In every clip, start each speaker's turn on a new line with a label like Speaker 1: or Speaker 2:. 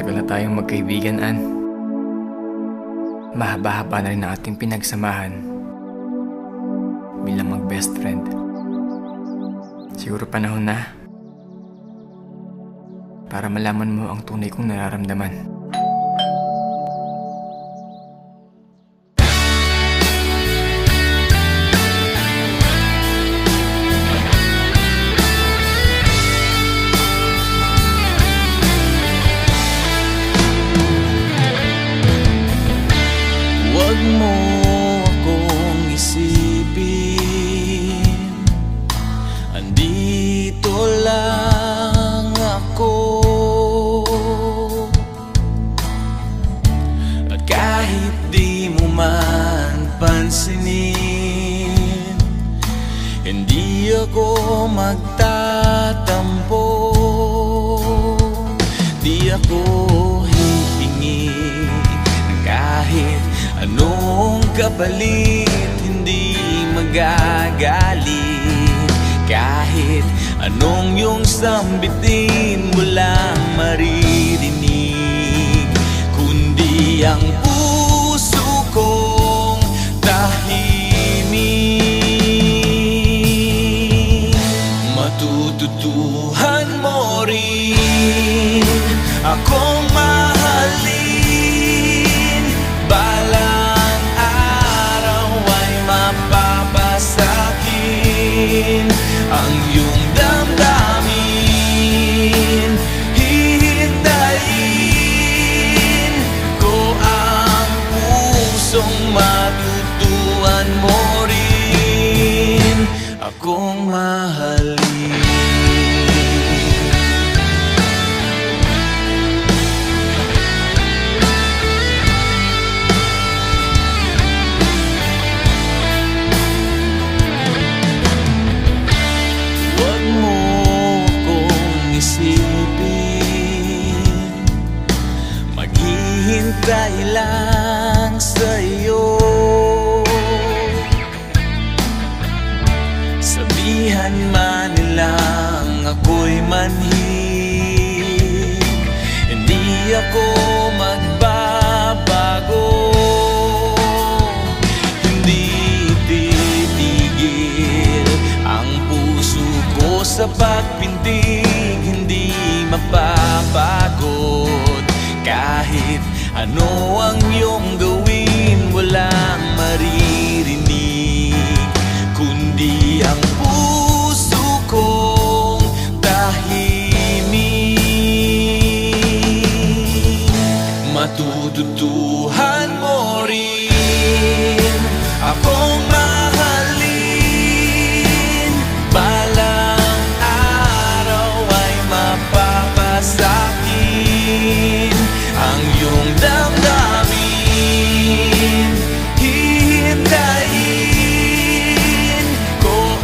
Speaker 1: Matagal na tayong magkaibigan, Ann. Mahaba-haba na rin ang ating pinagsamahan bilang mag-best friend. Siguro panahon na para malaman mo ang tunay kong nararamdaman.
Speaker 2: Huwag mo akong isipin, andito lang ako. At kahit di mo man pansinin, hindi ako magtatampo. Di ako hihingi ng kahit anong kapalit, hindi magagalit. Kahit anong iyong sambitin, walang maririnig, kundi ang puso kong tahimik. Matututuhan mo rin akong mahalin, balang araw ay mapapasakin ang iyong damdamin. Hihintayin ko ang pusong matutuhan mo rin akong mahalin. Maghihintay lang sa'yo, sabihan man nilang ako'y manhid, hindi ako magbabago. Hindi titigil ang puso ko sa pagpintig, hindi mapapagod. Kahit ano ang iyong gawin, walang maririnig, kundi ang puso kong tahimik. Matututuhan mo rin akong mahalin, balang araw ay mapapasakin ang iyong damdamin. Hihintayin ko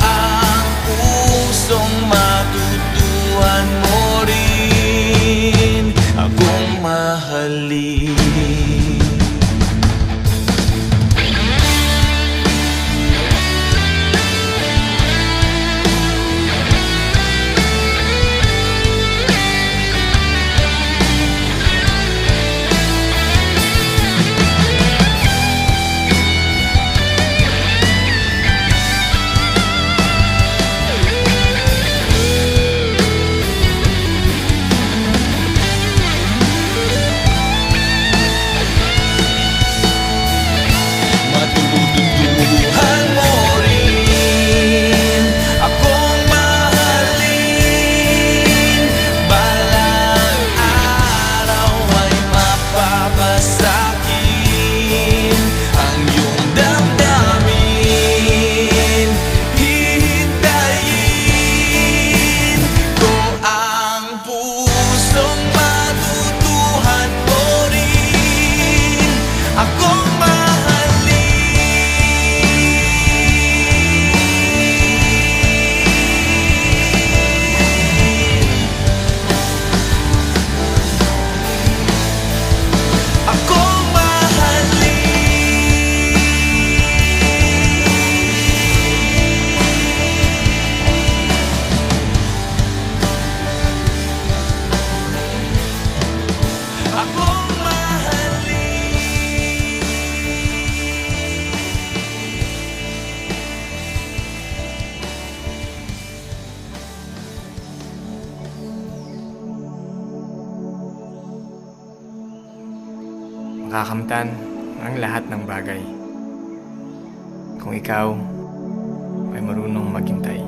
Speaker 1: makakamtan ang lahat ng bagay. Kung ikaw ay marunong maghintay.